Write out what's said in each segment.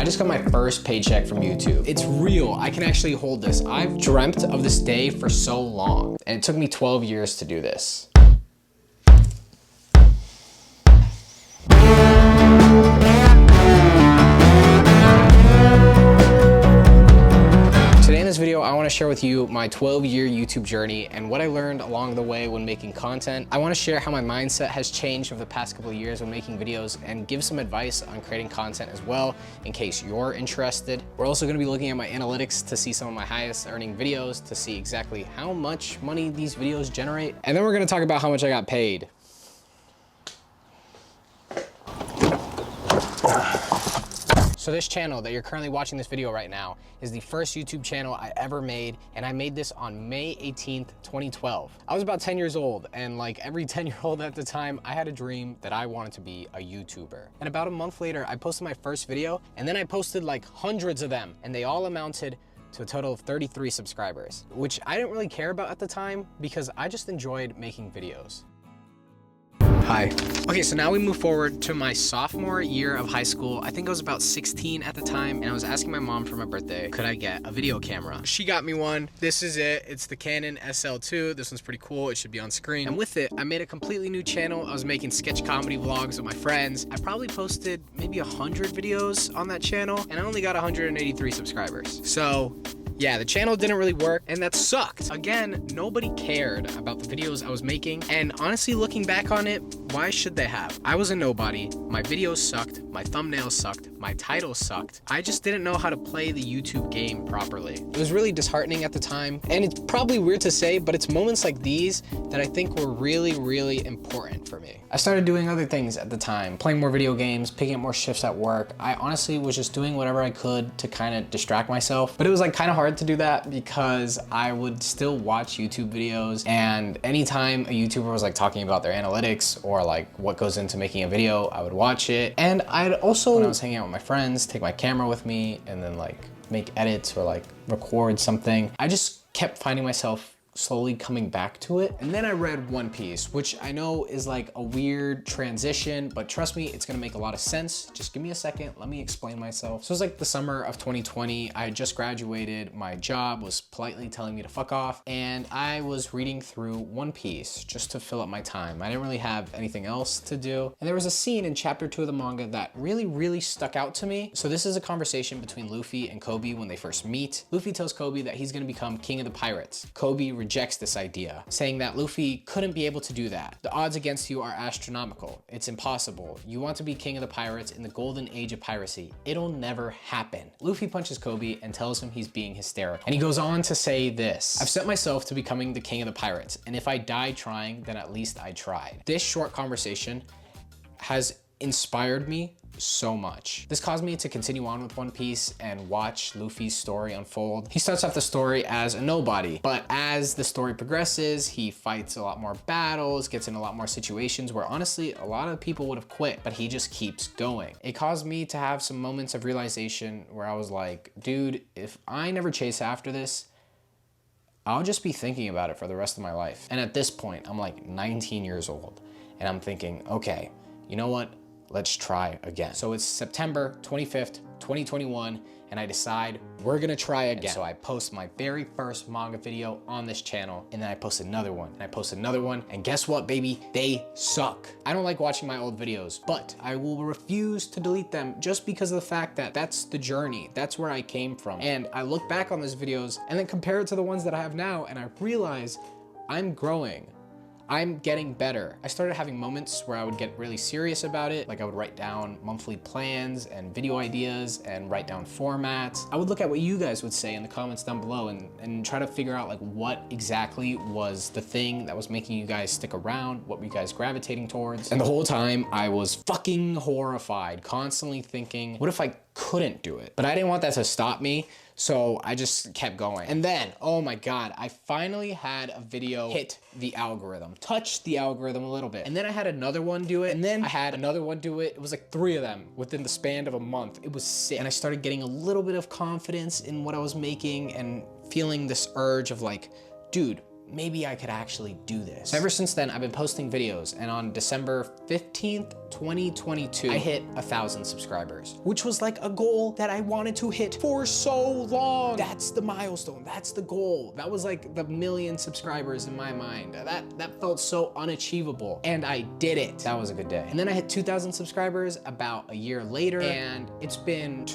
I just got my first paycheck from YouTube. It's real, I can actually hold this. I've dreamt of this day for so long, and it took me 12 years to do this. Today in this video, I want to share with you my 12-year YouTube journey and what I learned along the way when making content. I want to share how my mindset has changed over the past couple of years when making videos and give some advice on creating content as well, in case you're interested. We're also going to be looking at my analytics to see some of my highest earning videos, to see exactly how much money these videos generate. And then we're going to talk about how much I got paid. So this channel that you're currently watching this video right now is the first YouTube channel I ever made, and I made this on May 18th, 2012. I was about 10 years old, and like every 10-year-old at the time, I had a dream that I wanted to be a YouTuber. And about a month later, I posted my first video, and then I posted like hundreds of them, and they all amounted to a total of 33 subscribers, which I didn't really care about at the time because I just enjoyed making videos. Hi. Okay, so now we move forward to my sophomore year of high school. I think I was about 16 at the time, and I was asking my mom for my birthday, could I get a video camera? She got me one. This is it. It's the Canon SL2. This one's pretty cool. It should be on screen. And with it, I made a completely new channel. I was making sketch comedy vlogs with my friends. I probably posted maybe 100 videos on that channel, and I only got 183 subscribers. So yeah, the channel didn't really work, and that sucked. Again, nobody cared about the videos I was making, and honestly, looking back on it, why should they have? I was a nobody, my videos sucked, my thumbnails sucked, my title sucked. I just didn't know how to play the YouTube game properly. It was really disheartening at the time, and it's probably weird to say, but it's moments like these that I think were really, really important for me. I started doing other things at the time, playing more video games, picking up more shifts at work. I honestly was just doing whatever I could to kind of distract myself, but it was like kind of hard to do that because I would still watch YouTube videos, and anytime a YouTuber was like talking about their analytics or like what goes into making a video, I would watch it. And I'd also, when I was hanging out with my friends, take my camera with me and then like make edits or like record something. I just kept finding myself slowly coming back to it. And then I read One Piece, which I know is like a weird transition, but trust me, it's gonna make a lot of sense. Just give me a second, let me explain myself. So it was like the summer of 2020. I had just graduated, my job was politely telling me to fuck off, and I was reading through One Piece just to fill up my time. I didn't really have anything else to do. And there was a scene in chapter 2 of the manga that really stuck out to me. So this is a conversation between Luffy and Kobe when they first meet. Luffy tells Kobe that he's gonna become king of the pirates. Kobe rejects this idea, saying that Luffy couldn't be able to do that. The odds against you are astronomical. It's impossible. You want to be king of the pirates in the golden age of piracy. It'll never happen. Luffy punches Kobe and tells him he's being hysterical. And he goes on to say this: I've set myself to becoming the king of the pirates, and if I die trying, then at least I tried. This short conversation has inspired me so much. This caused me to continue on with One Piece and watch Luffy's story unfold. He starts off the story as a nobody, but as the story progresses, he fights a lot more battles, gets in a lot more situations where honestly, a lot of people would have quit, but he just keeps going. It caused me to have some moments of realization where I was like, dude, if I never chase after this, I'll just be thinking about it for the rest of my life. And at this point, I'm like 19 years old, and I'm thinking, okay, you know what? Let's try again. So it's September 25th, 2021, and I decide we're gonna try again. And so I post my very first manga video on this channel, and then I post another one, and I post another one, and guess what, baby? They suck. I don't like watching my old videos, but I will refuse to delete them just because of the fact that that's the journey. That's where I came from. And I look back on those videos and then compare it to the ones that I have now, and I realize I'm growing. I'm getting better. I started having moments where I would get really serious about it. Like I would write down monthly plans and video ideas and write down formats. I would look at what you guys would say in the comments down below and try to figure out like what exactly was the thing that was making you guys stick around, what were you guys gravitating towards. And the whole time I was fucking horrified, constantly thinking, what if I couldn't do it? But I didn't want that to stop me, so I just kept going. And then, oh my God, I finally had a video hit the algorithm, touch the algorithm a little bit. And then I had another one do it, and then I had another one do it. It was like 3 of them within the span of a month. It was sick. And I started getting a little bit of confidence in what I was making and feeling this urge of like, dude, maybe I could actually do this. So ever since then, I've been posting videos, and on December 15th, 2022, I hit 1,000 subscribers, which was like a goal that I wanted to hit for so long. That's the milestone, that's the goal. That was like the 1,000,000 subscribers in my mind. That felt so unachievable, and I did it. That was a good day. And then I hit 2,000 subscribers about a year later, and it's been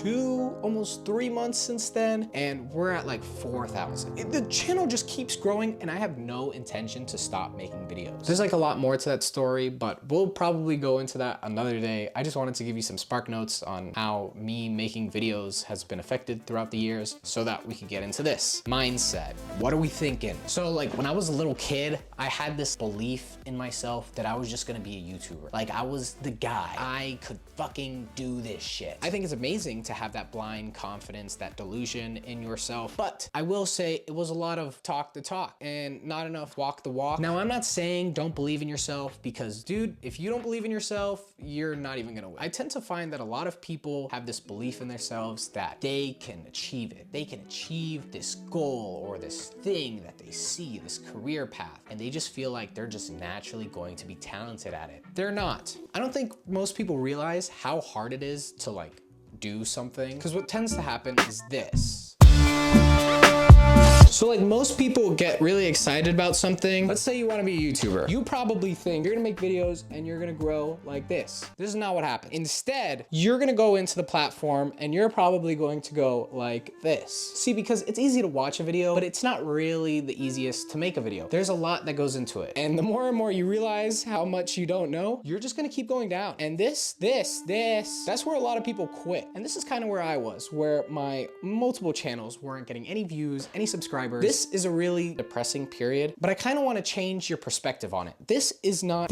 almost 3 months since then, and we're at like 4,000. The channel just keeps growing, and I have no intention to stop making videos. There's like a lot more to that story, but we'll probably go into that another day. I just wanted to give you some spark notes on how me making videos has been affected throughout the years so that we could get into this. Mindset. What are we thinking? So like when I was a little kid, I had this belief in myself that I was just gonna be a YouTuber. Like I was the guy. I could fucking do this shit. I think it's amazing to have that blind confidence, that delusion in yourself. But I will say it was a lot of talk the talk and not enough walk the walk. Now I'm not saying don't believe in yourself, because dude, if you don't believe in yourself, you're not even gonna win. I tend to find that a lot of people have this belief in themselves that they can achieve it. They can achieve this goal or this thing that they see, this career path, and they just feel like they're just naturally going to be talented at it. They're not. I don't think most people realize how hard it is to like do something, because what tends to happen is this. So like most people get really excited about something. Let's say you want to be a YouTuber. You probably think you're gonna make videos and you're gonna grow like this. This is not what happens. Instead, you're gonna go into the platform and you're probably going to go like this. See, because it's easy to watch a video, but it's not really the easiest to make a video. There's a lot that goes into it. And the more and more you realize how much you don't know, you're just gonna keep going down. And this, that's where a lot of people quit. And this is kind of where I was, where my multiple channels weren't getting any views, any subscribers. This is a really depressing period, but I kind of want to change your perspective on it. This is not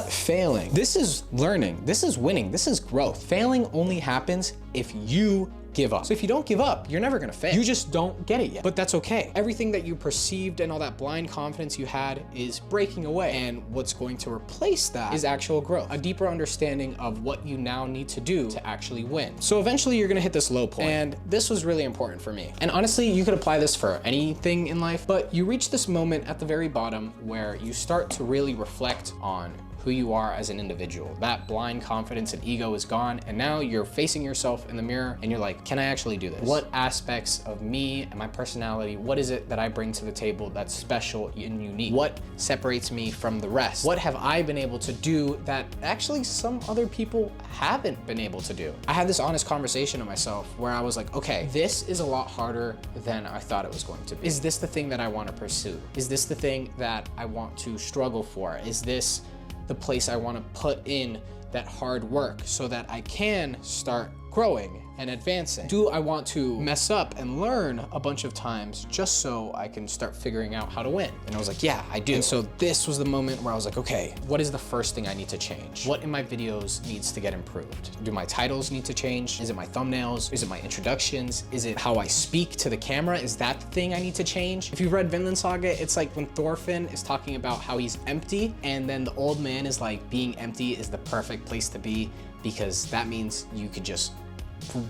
failing. This is learning. This is winning. This is growth. Failing only happens if you give up. So if you don't give up, you're never gonna fail. You just don't get it yet, but that's okay. Everything that you perceived and all that blind confidence you had is breaking away. And what's going to replace that is actual growth, a deeper understanding of what you now need to do to actually win. So eventually you're gonna hit this low point. And this was really important for me. And honestly, you could apply this for anything in life, but you reach this moment at the very bottom where you start to really reflect on who you are as an individual. That blind confidence and ego is gone, and now you're facing yourself in the mirror and you're like, can I actually do this? What aspects of me and my personality, what is it that I bring to the table that's special and unique? What separates me from the rest? What have I been able to do that actually some other people haven't been able to do? I had this honest conversation with myself where I was like, okay, this is a lot harder than I thought it was going to be. Is this the thing that I want to pursue? Is this the thing that I want to struggle for? Is this the place I want to put in that hard work so that I can start growing and advancing? Do I want to mess up and learn a bunch of times just so I can start figuring out how to win? And I was like, yeah, I do. And so this was the moment where I was like, okay, what is the first thing I need to change? What in my videos needs to get improved? Do my titles need to change? Is it my thumbnails? Is it my introductions? Is it how I speak to the camera? Is that the thing I need to change? If you've read Vinland Saga, it's like when Thorfinn is talking about how he's empty, and then the old man is like, being empty is the perfect place to be, because that means you could just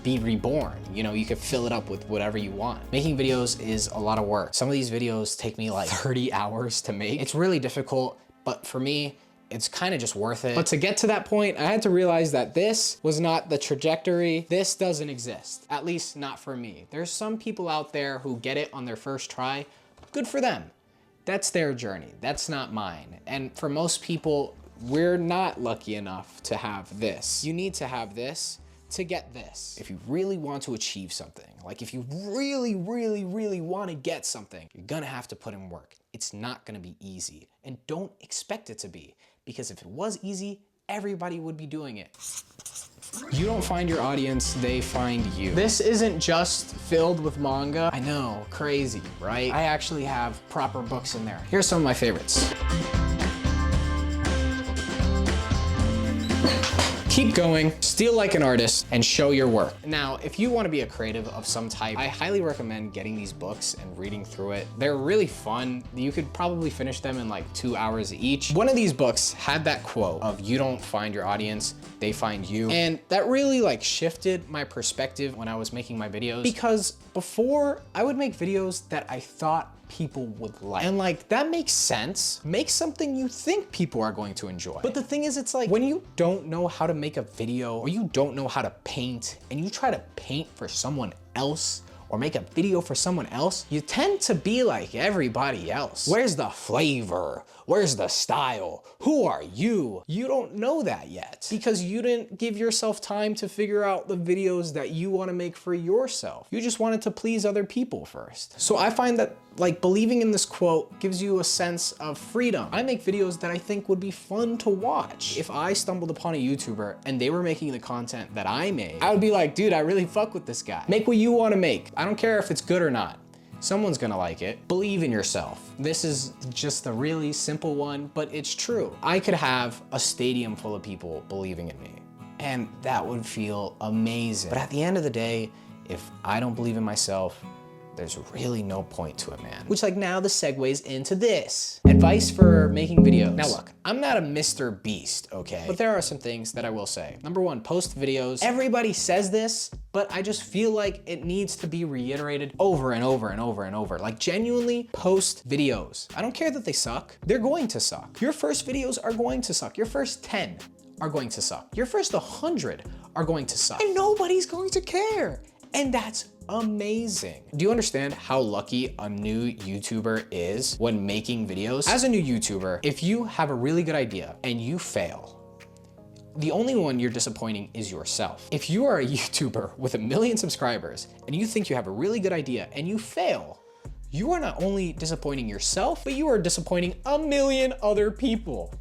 be reborn. You know, you could fill it up with whatever you want. Making videos is a lot of work. Some of these videos take me like 30 hours to make. It's really difficult, but for me, it's kind of just worth it. But to get to that point, I had to realize that this was not the trajectory. This doesn't exist, at least not for me. There's some people out there who get it on their first try. Good for them. That's their journey. That's not mine. And for most people, we're not lucky enough to have this. You need to have this to get this. If you really want to achieve something, like if you really want to get something, you're gonna have to put in work. It's not gonna be easy, and don't expect it to be, because if it was easy, everybody would be doing it. You don't find your audience, they find you. This isn't just filled with manga. I know, crazy, right? I actually have proper books in there. Here's some of my favorites. Keep going, steal like an artist, and show your work. Now, if you want to be a creative of some type, I highly recommend getting these books and reading through it. They're really fun. You could probably finish them in like 2 hours each. One of these books had that quote of, you don't find your audience, they find you. And that really like shifted my perspective when I was making my videos, because before I would make videos that I thought people would like. And like, that makes sense. Make something you think people are going to enjoy. But the thing is, it's like, when you don't know how to make a video or you don't know how to paint and you try to paint for someone else or make a video for someone else, you tend to be like everybody else. Where's the flavor? Where's the style? Who are you? You don't know that yet because you didn't give yourself time to figure out the videos that you want to make for yourself. You just wanted to please other people first. So I find that like believing in this quote gives you a sense of freedom. I make videos that I think would be fun to watch. If I stumbled upon a YouTuber and they were making the content that I made, I would be like, dude, I really fuck with this guy. Make what you want to make. I don't care if it's good or not. Someone's gonna like it. Believe in yourself. This is just a really simple one, but it's true. I could have a stadium full of people believing in me, and that would feel amazing. But at the end of the day, if I don't believe in myself, there's really no point to it, man. Which like now the segues into this. Advice for making videos. Now look, I'm not a Mr. Beast, okay? But there are some things that I will say. Number one, post videos. Everybody says this, but I just feel like it needs to be reiterated over and over and over and over. Like genuinely post videos. I don't care that they suck. They're going to suck. Your first videos are going to suck. Your first 10 are going to suck. Your first 100 are going to suck. And nobody's going to care. And that's amazing. Do you understand how lucky a new YouTuber is when making videos? As a new YouTuber, if you have a really good idea and you fail, the only one you're disappointing is yourself. If you are a YouTuber with 1 million subscribers and you think you have a really good idea and you fail, you are not only disappointing yourself, but you are disappointing 1 million other people.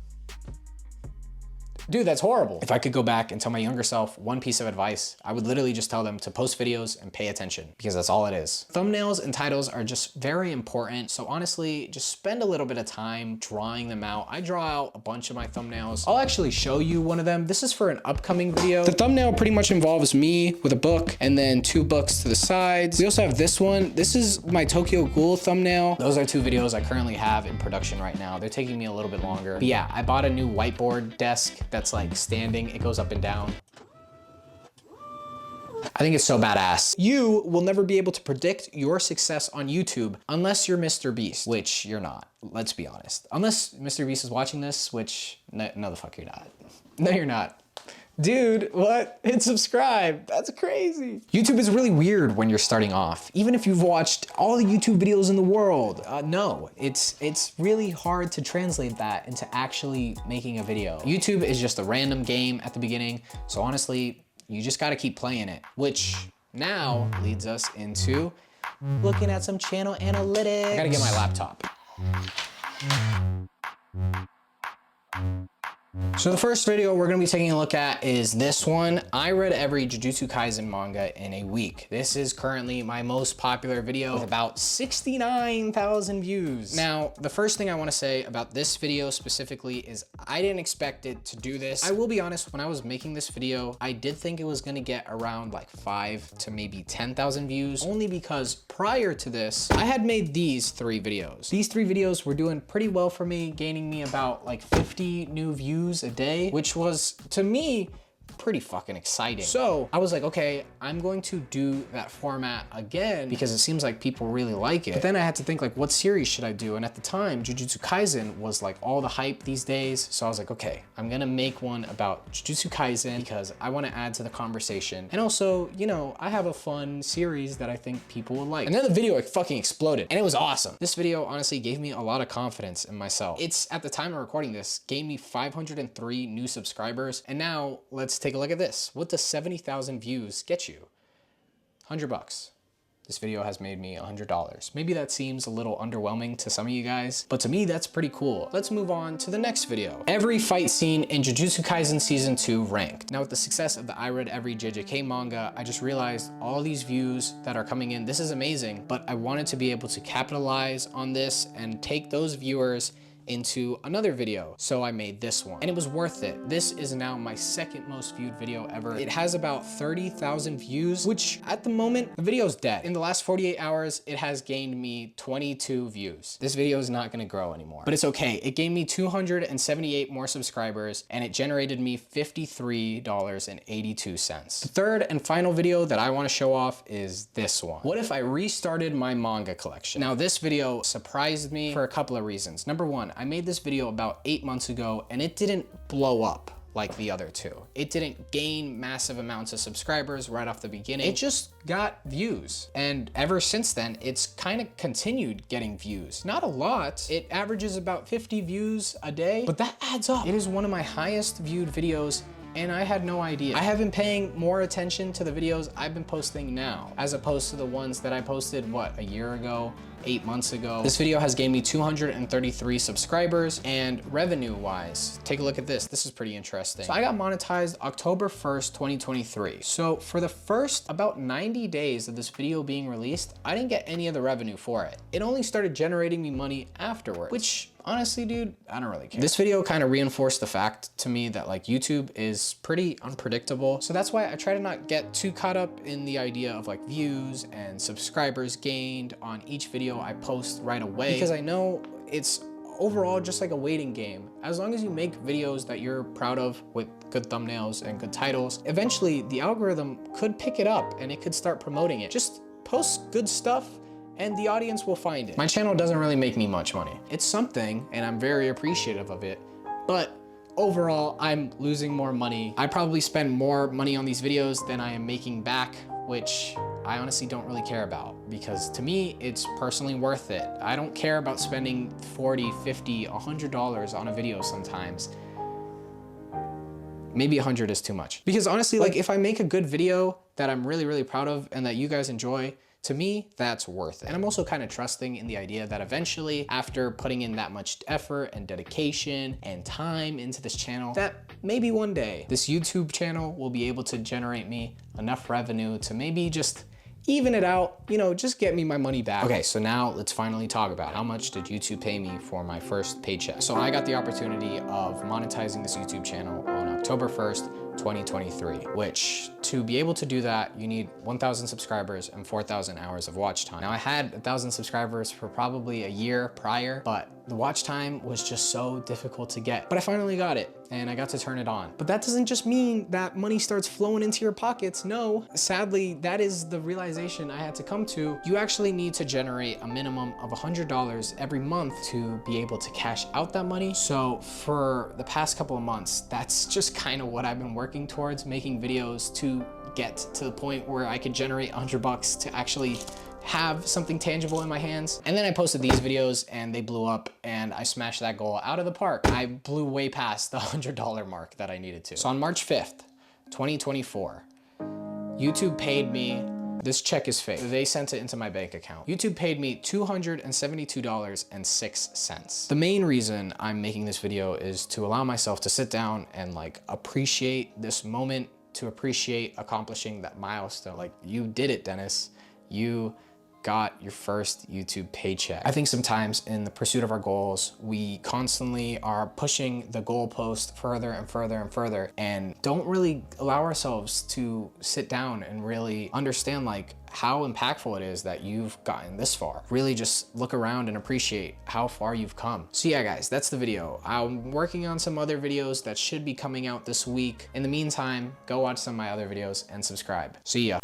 Dude, that's horrible. If I could go back and tell my younger self one piece of advice, I would literally just tell them to post videos and pay attention because that's all it is. Thumbnails and titles are just very important. So honestly, just spend a little bit of time drawing them out. I draw out a bunch of my thumbnails. I'll actually show you one of them. This is for an upcoming video. The thumbnail pretty much involves me with a book and then 2 books to the sides. We also have this one. This is my Tokyo Ghoul thumbnail. Those are 2 videos I currently have in production right now. They're taking me a little bit longer. But yeah, I bought a new whiteboard desk that's like standing, it goes up and down. I think it's so badass. You will never be able to predict your success on YouTube unless you're Mr. Beast, which you're not. Let's be honest. Unless Mr. Beast is watching this, which no the fuck you're not. No, you're not. Dude, what? Hit subscribe. That's crazy. YouTube is really weird when you're starting off. Even if you've watched all the YouTube videos in the world. No, it's really hard to translate that into actually making a video. YouTube is just a random game at the beginning. So honestly, you just gotta keep playing it, which now leads us into looking at some channel analytics. I gotta get my laptop. So the first video we're gonna be taking a look at is this one. I read every Jujutsu Kaisen manga in a week. This is currently my most popular video with about 69,000 views. Now, the first thing I wanna say about this video specifically is I didn't expect it to do this. I will be honest, when I was making this video, I did think it was gonna get around like 5 to maybe 10,000 views, only because prior to this, I had made these 3 videos. These 3 videos were doing pretty well for me, gaining me about like 50 new views a day, which was, to me, pretty fucking exciting. So I was like, okay, I'm going to do that format again because it seems like people really like it. But then I had to think like, what series should I do? And at the time, Jujutsu Kaisen was like all the hype these days. So I was like, okay, I'm gonna make one about Jujutsu Kaisen because I want to add to the conversation. And also, you know, I have a fun series that I think people will like. And then the video like fucking exploded and it was awesome. This video honestly gave me a lot of confidence in myself. It's, at the time of recording this, gave me 503 new subscribers. And now let's take a look at this. What does 70,000 views get you? $100. This video has made me $100. Maybe that seems a little underwhelming to some of you guys, but to me, that's pretty cool. Let's move on to the next video. Every fight scene in Jujutsu Kaisen Season 2 ranked. Now with the success of the I Read Every JJK manga, I just realized all these views that are coming in, this is amazing, but I wanted to be able to capitalize on this and take those viewers into another video. So I made this one and it was worth it. This is now my second most viewed video ever. It has about 30,000 views, which at the moment, the video's dead. In the last 48 hours, it has gained me 22 views. This video is not gonna grow anymore, but it's okay. It gained me 278 more subscribers and it generated me $53.82. The third and final video that I wanna show off is this one. What if I restarted my manga collection? Now this video surprised me for a couple of reasons. Number one, I made this video about 8 months ago and it didn't blow up like the other two. It didn't gain massive amounts of subscribers right off the beginning. It just got views. And ever since then, it's kind of continued getting views. Not a lot. It averages about 50 views a day, but that adds up. It is one of my highest viewed videos and I had no idea. I have been paying more attention to the videos I've been posting now, as opposed to the ones that I posted, what, a year ago? 8 months ago. This video has gained me 233 subscribers, and revenue wise, take a look at this. This is pretty interesting. So I got monetized October 1st, 2023. So for the first about 90 days of this video being released, I didn't get any of the revenue for it. It only started generating me money afterwards, which honestly, dude, I don't really care. This video kind of reinforced the fact to me that like YouTube is pretty unpredictable. So that's why I try to not get too caught up in the idea of like views and subscribers gained on each video I post right away, because I know it's overall just like a waiting game. As long as you make videos that you're proud of with good thumbnails and good titles, eventually the algorithm could pick it up and it could start promoting it. Just post good stuff and the audience will find it. My channel doesn't really make me much money. It's something and I'm very appreciative of it, but overall I'm losing more money. I probably spend more money on these videos than I am making back, which I honestly don't really care about, because to me, it's personally worth it. I don't care about spending $40, $50, $100 on a video sometimes. Maybe 100 is too much. Because honestly, like if I make a good video that I'm really, really proud of and that you guys enjoy, to me, that's worth it. And I'm also kind of trusting in the idea that eventually, after putting in that much effort and dedication and time into this channel, that maybe one day this YouTube channel will be able to generate me enough revenue to maybe just even it out, you know, just get me my money back. Okay, so now let's finally talk about how much did YouTube pay me for my first paycheck. So I got the opportunity of monetizing this YouTube channel on October 1st, 2023, which to be able to do that, you need 1,000 subscribers and 4,000 hours of watch time. Now I had 1,000 subscribers for probably a year prior, but the watch time was just so difficult to get. But I finally got it and I got to turn it on. But that doesn't just mean that money starts flowing into your pockets. No, sadly, that is the realization I had to come to. You actually need to generate a minimum of $100 every month to be able to cash out that money. So for the past couple of months, that's just kind of what I've been working towards, making videos to get to the point where I could generate $100 to actually have something tangible in my hands. And then I posted these videos and they blew up and I smashed that goal out of the park. I blew way past the $100 mark that I needed to. So on March 5th, 2024, YouTube paid me, this check is fake. They sent it into my bank account. YouTube paid me $272.06. The main reason I'm making this video is to allow myself to sit down and like appreciate this moment, to appreciate accomplishing that milestone. Like, you did it, Dennis. You got your first YouTube paycheck. I think sometimes in the pursuit of our goals, we constantly are pushing the goalpost further and further and further and don't really allow ourselves to sit down and really understand like how impactful it is that you've gotten this far. Really just look around and appreciate how far you've come. So yeah, guys, that's the video. I'm working on some other videos that should be coming out this week. In the meantime, go watch some of my other videos and subscribe. See ya.